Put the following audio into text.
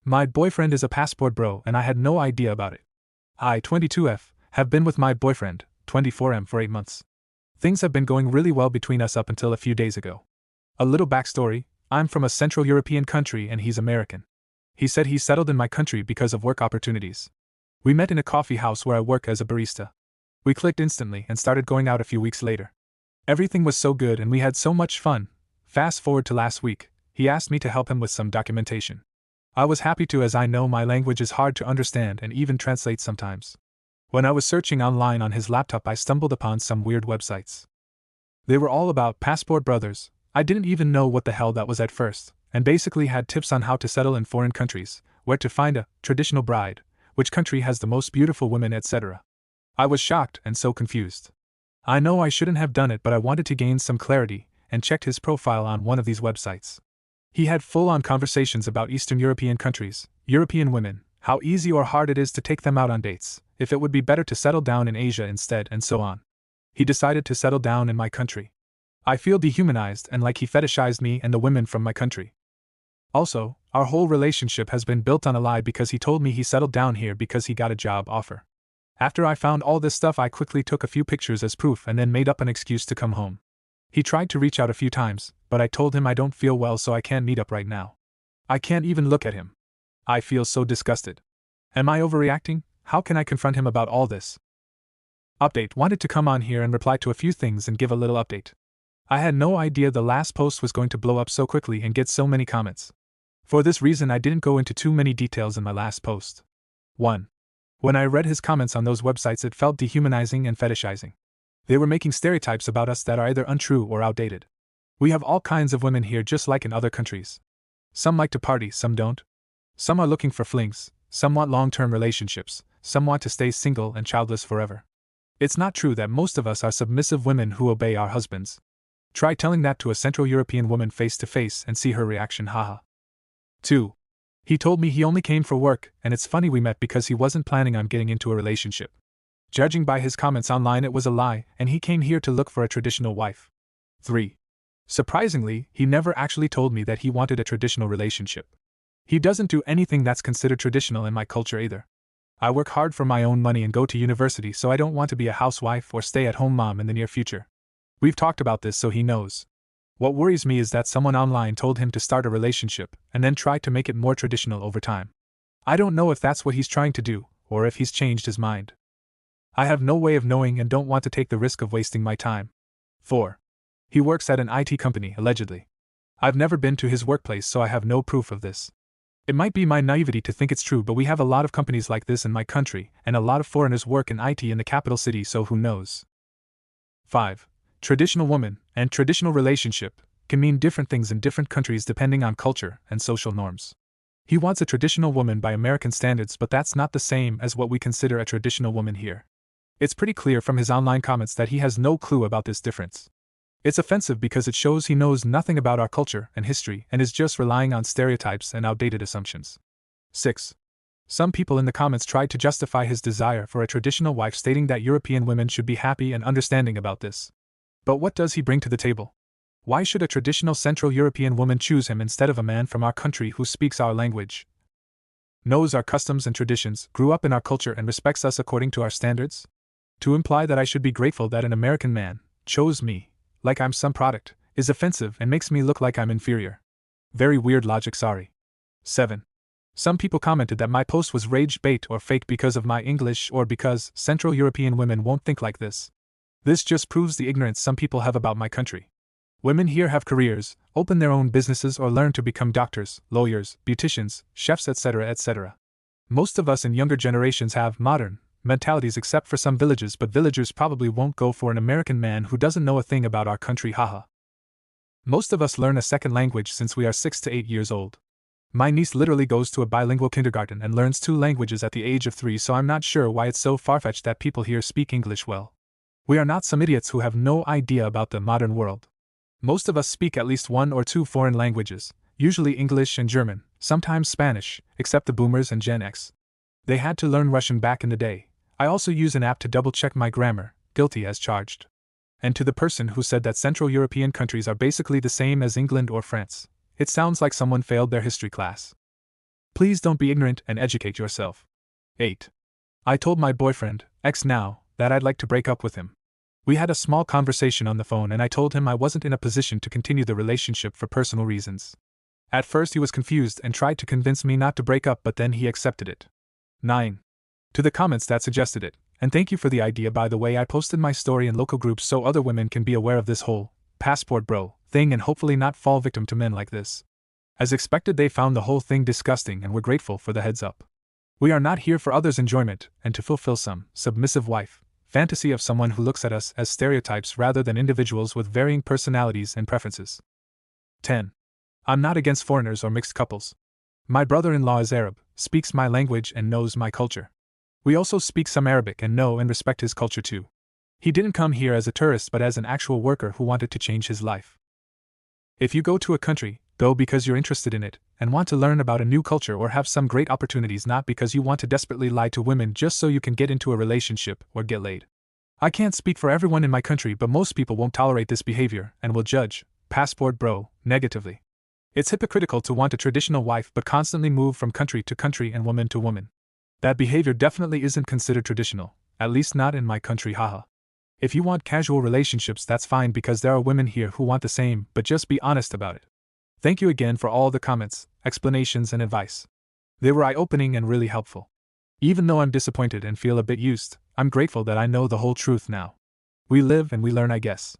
My boyfriend is a passport bro and I had no idea about it. I, 22F, have been with my boyfriend, 24M, for 8 months. Things have been going really well between us up until a few days ago. A little backstory: I'm from a Central European country and he's American. He said he settled in my country because of work opportunities. We met in a coffee house where I work as a barista. We clicked instantly and started going out a few weeks later. Everything was so good and we had so much fun. Fast forward to last week, he asked me to help him with some documentation. I was happy to, as I know my language is hard to understand and even translate sometimes. When I was searching online on his laptop, I stumbled upon some weird websites. They were all about passport brothers. I didn't even know what the hell that was at first, and basically had tips on how to settle in foreign countries, where to find a traditional bride, which country has the most beautiful women, etc. I was shocked and so confused. I know I shouldn't have done it, but I wanted to gain some clarity, and checked his profile on one of these websites. He had full-on conversations about Eastern European countries, European women, how easy or hard it is to take them out on dates, if it would be better to settle down in Asia instead, and so on. He decided to settle down in my country. I feel dehumanized and like he fetishized me and the women from my country. Also, our whole relationship has been built on a lie because he told me he settled down here because he got a job offer. After I found all this stuff, I quickly took a few pictures as proof and then made up an excuse to come home. He tried to reach out a few times, but I told him I don't feel well so I can't meet up right now. I can't even look at him. I feel so disgusted. Am I overreacting? How can I confront him about all this? Update: wanted to come on here and reply to a few things and give a little update. I had no idea the last post was going to blow up so quickly and get so many comments. For this reason, I didn't go into too many details in my last post. 1. When I read his comments on those websites, it felt dehumanizing and fetishizing. They were making stereotypes about us that are either untrue or outdated. We have all kinds of women here just like in other countries. Some like to party, some don't. Some are looking for flings, some want long-term relationships, some want to stay single and childless forever. It's not true that most of us are submissive women who obey our husbands. Try telling that to a Central European woman face to face and see her reaction, haha. 2. He told me he only came for work, and it's funny we met because he wasn't planning on getting into a relationship. Judging by his comments online, it was a lie, and he came here to look for a traditional wife. 3. Surprisingly, he never actually told me that he wanted a traditional relationship. He doesn't do anything that's considered traditional in my culture either. I work hard for my own money and go to university, so I don't want to be a housewife or stay-at-home mom in the near future. We've talked about this, so he knows. What worries me is that someone online told him to start a relationship and then tried to make it more traditional over time. I don't know if that's what he's trying to do, or if he's changed his mind. I have no way of knowing and don't want to take the risk of wasting my time. 4. He works at an IT company, allegedly. I've never been to his workplace, so I have no proof of this. It might be my naivety to think it's true, but we have a lot of companies like this in my country, and a lot of foreigners work in IT in the capital city, so who knows. 5. Traditional woman and traditional relationship can mean different things in different countries depending on culture and social norms. He wants a traditional woman by American standards, but that's not the same as what we consider a traditional woman here. It's pretty clear from his online comments that he has no clue about this difference. It's offensive because it shows he knows nothing about our culture and history and is just relying on stereotypes and outdated assumptions. 6. Some people in the comments tried to justify his desire for a traditional wife, stating that European women should be happy and understanding about this. But what does he bring to the table? Why should a traditional Central European woman choose him instead of a man from our country who speaks our language, knows our customs and traditions, grew up in our culture, and respects us according to our standards? To imply that I should be grateful that an American man chose me, like I'm some product, is offensive and makes me look like I'm inferior. Very weird logic, sorry. 7. Some people commented that my post was rage bait or fake because of my English or because Central European women won't think like this. This just proves the ignorance some people have about my country. Women here have careers, open their own businesses, or learn to become doctors, lawyers, beauticians, chefs, etc., etc. Most of us in younger generations have modern mentalities except for some villages, but villagers probably won't go for an American man who doesn't know a thing about our country, haha. Most of us learn a second language since we are 6 to 8 years old. My niece literally goes to a bilingual kindergarten and learns 2 languages at the age of 3, so I'm not sure why it's so far-fetched that people here speak English well. We are not some idiots who have no idea about the modern world. Most of us speak at least 1 or 2 foreign languages, usually English and German, sometimes Spanish, except the boomers and Gen X. They had to learn Russian back in the day. I also use an app to double-check my grammar, guilty as charged. And to the person who said that Central European countries are basically the same as England or France, it sounds like someone failed their history class. Please don't be ignorant and educate yourself. 8. I told my boyfriend, ex now, that I'd like to break up with him. We had a small conversation on the phone and I told him I wasn't in a position to continue the relationship for personal reasons. At first he was confused and tried to convince me not to break up, but then he accepted it. 9. To the comments that suggested it, and thank you for the idea, by the way. I posted my story in local groups so other women can be aware of this whole passport bro thing and hopefully not fall victim to men like this. As expected, they found the whole thing disgusting and were grateful for the heads up. We are not here for others' enjoyment and to fulfill some submissive wife fantasy of someone who looks at us as stereotypes rather than individuals with varying personalities and preferences. 10. I'm not against foreigners or mixed couples. My brother-in-law is Arab, speaks my language and knows my culture. We also speak some Arabic and know and respect his culture too. He didn't come here as a tourist but as an actual worker who wanted to change his life. If you go to a country, go because you're interested in it and want to learn about a new culture or have some great opportunities, not because you want to desperately lie to women just so you can get into a relationship or get laid. I can't speak for everyone in my country, but most people won't tolerate this behavior and will judge passport bro negatively. It's hypocritical to want a traditional wife but constantly move from country to country and woman to woman. That behavior definitely isn't considered traditional, at least not in my country, haha. If you want casual relationships, that's fine because there are women here who want the same, but just be honest about it. Thank you again for all the comments, explanations and advice. They were eye-opening and really helpful. Even though I'm disappointed and feel a bit used, I'm grateful that I know the whole truth now. We live and we learn, I guess.